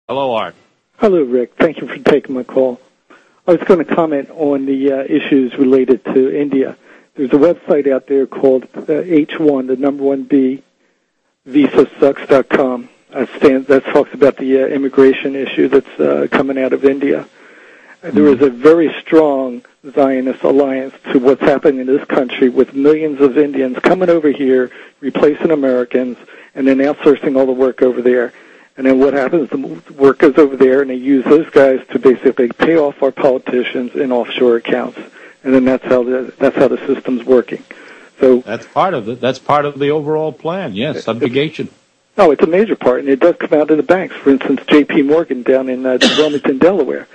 Hello, Art. Hello, Rick. Thank you for taking my call. I was going to comment on the issues related to India. There's a website out there called H1, the number 1B, visasucks.com. That talks about the immigration issue that's coming out of India. There is a very strong Zionist alliance to what's happening in this country with millions of Indians coming over here, replacing Americans, and then outsourcing all the work over there. And then what happens, the work goes over there, and they use those guys to basically pay off our politicians in offshore accounts. And then that's how the system's working. So that's part of it. That's part of the overall plan, yes, subjugation. No, it's a major part, and it does come out of the banks. For instance, J.P. Morgan down in Wilmington, Delaware.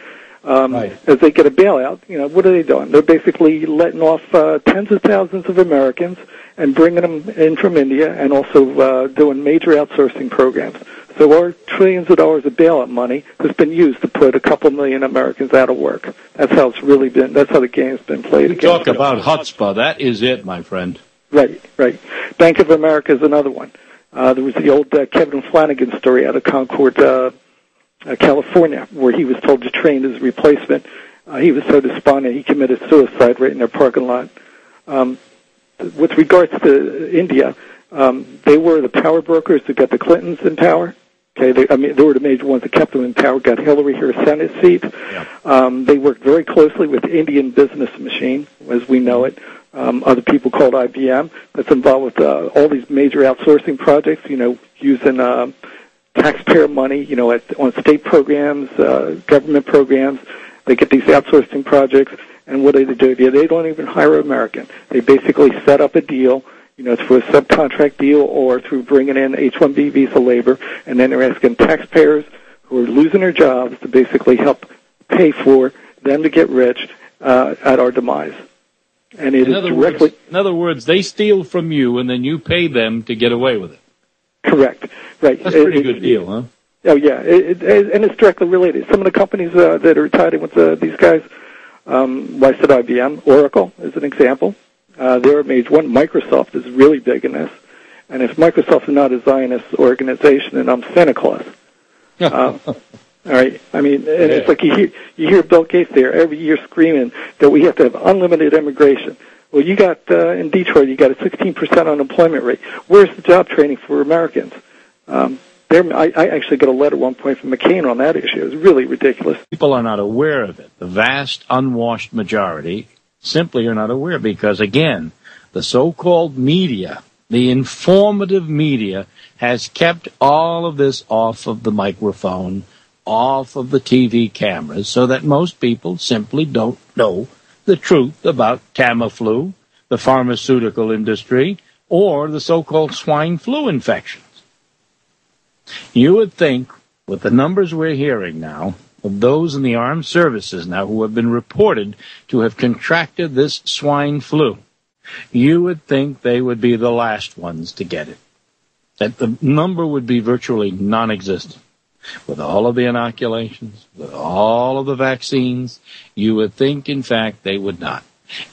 Right. As they get a bailout, what are they doing? They're basically letting off tens of thousands of Americans and bringing them in from India, and also doing major outsourcing programs. So our trillions of dollars of bailout money has been used to put a couple million Americans out of work. That's how it's really been. That's how the game's been played. You talk about chutzpah. That is it, my friend. Right. Bank of America is another one. There was the old Kevin Flanagan story out of Concord, California, where he was told to train as a replacement. He was so despondent he committed suicide right in their parking lot. With regards to India, they were the power brokers that got the Clintons in power. Okay, they were the major ones that kept them in power, got Hillary her Senate seat. Yeah. They worked very closely with the Indian business machine, as we know it. Other people called IBM, that's involved with all these major outsourcing projects, using taxpayer money, on state programs, government programs. They get these outsourcing projects, and what do? They don't even hire an American. They basically set up a deal, through a subcontract deal or through bringing in H-1B visa labor, and then they're asking taxpayers who are losing their jobs to basically help pay for them to get rich at our demise. And it is directly... In other words, they steal from you, and then you pay them to get away with it. Correct. Right. That's a pretty good deal, huh? Oh, yeah. And it's directly related. Some of the companies that are tied in with these guys, I said IBM, Oracle is an example. They're a major one. Microsoft is really big in this. And if Microsoft is not a Zionist organization, then I'm Santa Claus. All right. I mean, and it's like you hear Bill Gates there every year screaming that we have to have unlimited immigration. Well, you got, in Detroit, you got a 16% unemployment rate. Where's the job training for Americans? I actually got a letter at one point from McCain on that issue. It was really ridiculous. People are not aware of it. The vast unwashed majority simply are not aware because, again, the so-called media, the informative media, has kept all of this off of the microphone, off of the TV cameras, so that most people simply don't know the truth about Tamiflu, the pharmaceutical industry, or the so-called swine flu infections. You would think, with the numbers we're hearing now, of those in the armed services now who have been reported to have contracted this swine flu, you would think they would be the last ones to get it. That the number would be virtually non-existent. With all of the inoculations, with all of the vaccines, you would think, in fact, they would not.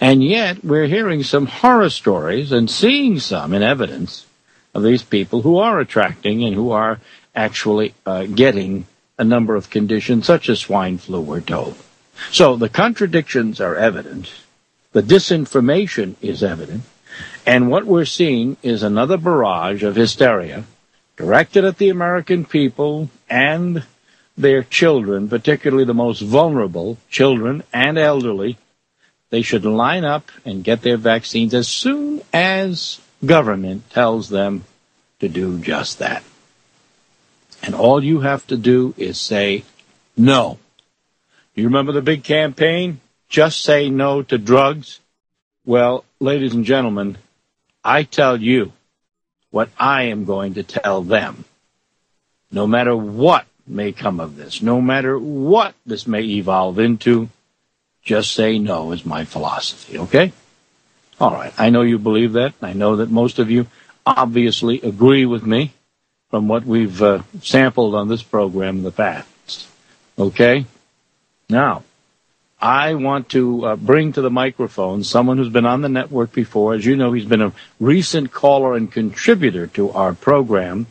And yet, we're hearing some horror stories and seeing some in evidence of these people who are attracting and who are actually getting a number of conditions, such as swine flu, we're told. So the contradictions are evident. The disinformation is evident. And what we're seeing is another barrage of hysteria directed at the American people and their children, particularly the most vulnerable, children and elderly. They should line up and get their vaccines as soon as government tells them to do just that. And all you have to do is say no. You remember the big campaign? Just say no to drugs? Well, ladies and gentlemen, I tell you what I am going to tell them. No matter what may come of this, no matter what this may evolve into, just say no is my philosophy, okay? All right, I know you believe that. I know that most of you obviously agree with me from what we've sampled on this program in the past, okay? Now, I want to bring to the microphone someone who's been on the network before. As you know, he's been a recent caller and contributor to our program,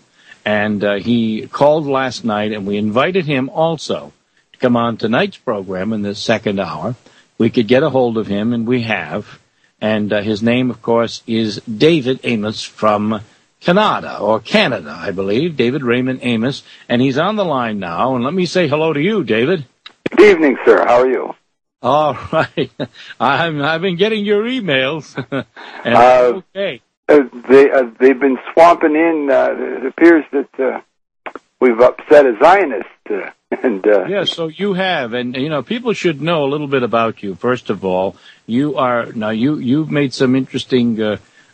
And he called last night, and we invited him also to come on tonight's program in the second hour. We could get a hold of him, and we have. And his name, of course, is David Amos from Canada, I believe. David Raymond Amos. And he's on the line now. And let me say hello to you, David. Good evening, sir. How are you? All right. I've been getting your emails. And okay. They've been swamping in. It appears that we've upset a Zionist. Yes, so you have, and people should know a little bit about you. First of all, you've made some interesting,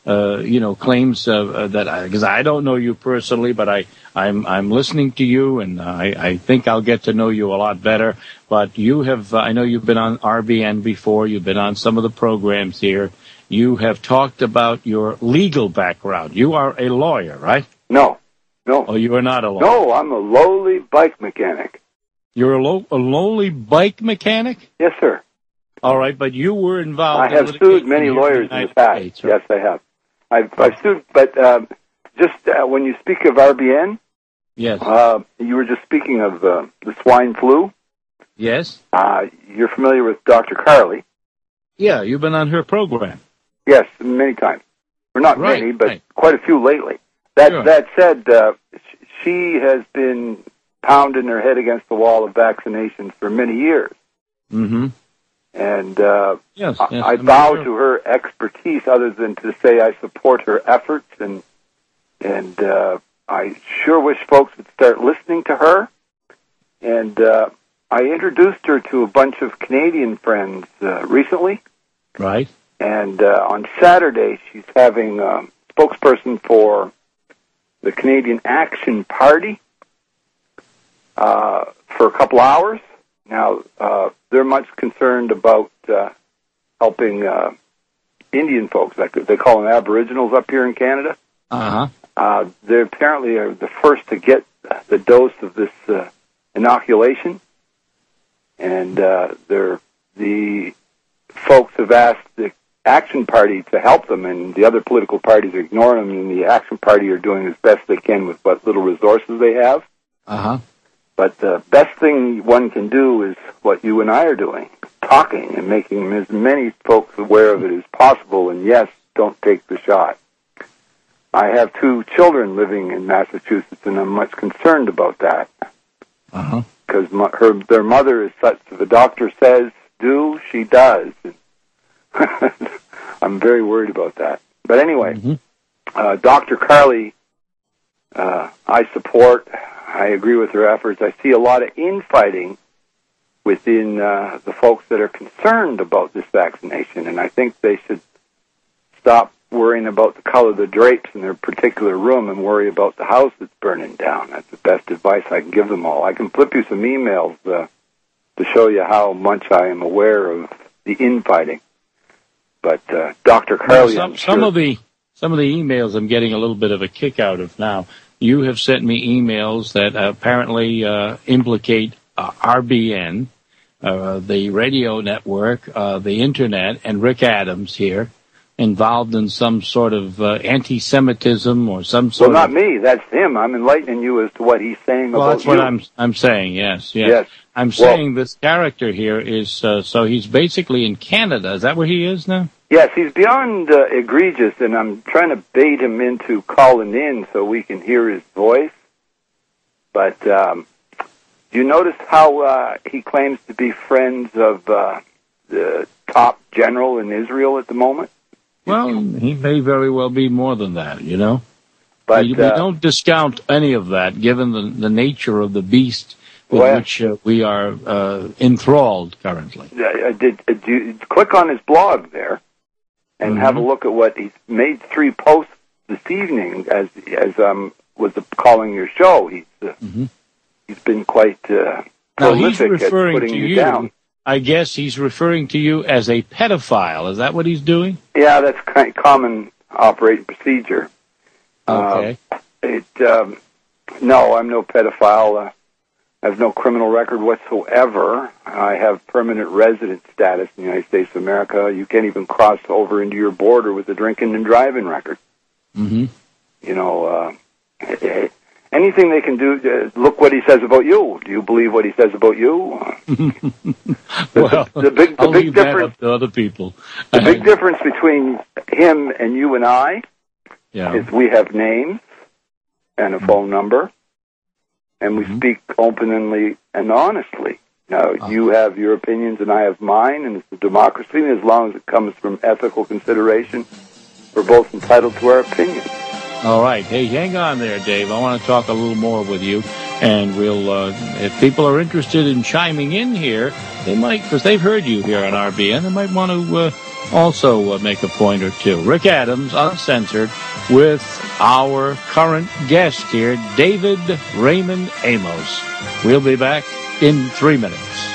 claims that because I don't know you personally, but I'm listening to you, and I think I'll get to know you a lot better. But you have, I know you've been on RBN before. You've been on some of the programs here. You have talked about your legal background. You are a lawyer, right? No. Oh, you are not a lawyer? No, I'm a lowly bike mechanic. You're a lowly bike mechanic? Yes, sir. All right, but you were involved. I have sued many lawyers in the past. States, right? Yes, I have. I've sued, but just when you speak of RBN, yes, you were just speaking of the swine flu. Yes. You're familiar with Dr. Carly. Yeah, you've been on her program. Yes, many times. Or not many, but quite a few lately. Sure. That said, she has been pounding her head against the wall of vaccinations for many years. Mm-hmm. And yes, I bow to her expertise, other than to say I support her efforts, and I sure wish folks would start listening to her. And I introduced her to a bunch of Canadian friends recently. Right. And on Saturday, she's having a spokesperson for the Canadian Action Party for a couple hours. Now, they're much concerned about helping Indian folks, like they call them Aboriginals up here in Canada. Uh-huh. They apparently are the first to get the dose of this inoculation. And the folks have asked the Action Party to help them, and the other political parties are ignoring them, and the Action Party are doing as best they can with what little resources they have. Uh-huh. But the best thing one can do is what you and I are doing, talking and making as many folks aware of it as possible, and yes, don't take the shot. I have 2 children living in Massachusetts, and I'm much concerned about that. Uh-huh. Because their mother is such, if the doctor says do, she does. I'm very worried about that. But anyway, mm-hmm. Dr. Carly, I support. I agree with her efforts. I see a lot of infighting within the folks that are concerned about this vaccination, and I think they should stop worrying about the color of the drapes in their particular room and worry about the house that's burning down. That's the best advice I can give them all. I can flip you some emails to show you how much I am aware of the infighting. But Dr. Carly, some of the emails I'm getting a little bit of a kick out of now. You have sent me emails that apparently implicate RBN, the radio network, the Internet, and Rick Adams here, involved in some sort of anti-Semitism or some sort of... Well, not me. That's him. I'm enlightening you as to what he's saying about you. Well, that's what I'm saying, yes. I'm saying this character here is... so he's basically in Canada. Is that where he is now? Yes, he's beyond egregious, and I'm trying to bait him into calling in so we can hear his voice. But do you notice how he claims to be friends of the top general in Israel at the moment? Well, he may very well be more than that, you know. But we don't discount any of that, given the nature of the beast with which we are enthralled currently. Did you click on his blog there and have a look at what he's made? 3 posts this evening as was calling your show. He's been quite prolific at putting you down. I guess he's referring to you as a pedophile. Is that what he's doing? Yeah, that's kind of common operating procedure. Okay. No, I'm no pedophile. I have no criminal record whatsoever. I have permanent resident status in the United States of America. You can't even cross over into your border with a drinking and driving record. Mm-hmm. You know, anything they can do, look what he says about you. Do you believe what he says about you? Well, the big leave that difference up to other people. The big difference between him and you and I is we have names and a phone number, and we speak openly and honestly. Now, you have your opinions and I have mine, and it's a democracy, and as long as it comes from ethical consideration, we're both entitled to our opinions. All right. Hey, hang on there, Dave. I want to talk a little more with you, and we'll, if people are interested in chiming in here, they might, because they've heard you here on RBN, they might want to also make a point or two. Rick Adams, Uncensored, with our current guest here, David Raymond Amos. We'll be back in 3 minutes.